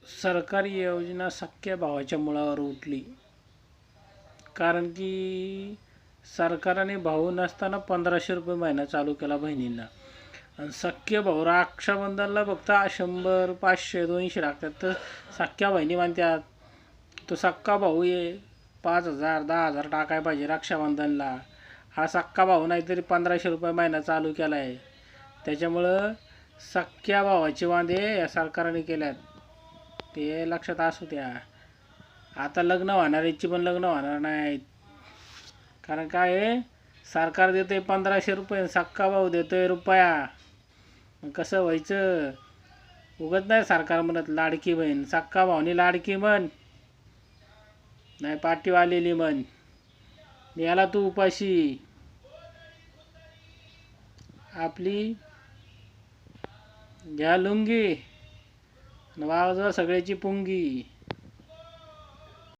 सरकारी योजना सख्या भावाच्या मुळावर उठली. कारण की सरकारने भाऊ नसताना 1500 रुपये महिना चालू केला बहिणींना. आणि सख्य भाऊ रक्षाबंधनला फक्त 100 500 200 लागतात. तर सख्या बहिणी म्हणतात तो सक्का भाऊ आहे 5000 10,000 टाकाय पाहिजे रक्षाबंधनला. हा सक्का भाऊ नाहीतरी 1500 रुपये महिना चालू केला आहे. त्याच्यामुळं सख्या भावाचे वांदे या सरकारने केल्यात ते लक्षात असू द्या. आता लग्न होणाऱ्याची पण लग्न होणार नाहीत. कारण काय आहे, सरकार देते 1500 रुपये, सक्का भाऊ देतोय रुपया. मग कसं व्हायचं? उगत नाही सरकार म्हणत लाडकी बहीण, सक्का भाऊनी लाडकी म्हण नाही पाठीवालेली म्हण. याला तू उपाशी. आपली घ्या लुंगी वाजवा सगळ्याची पुंगी.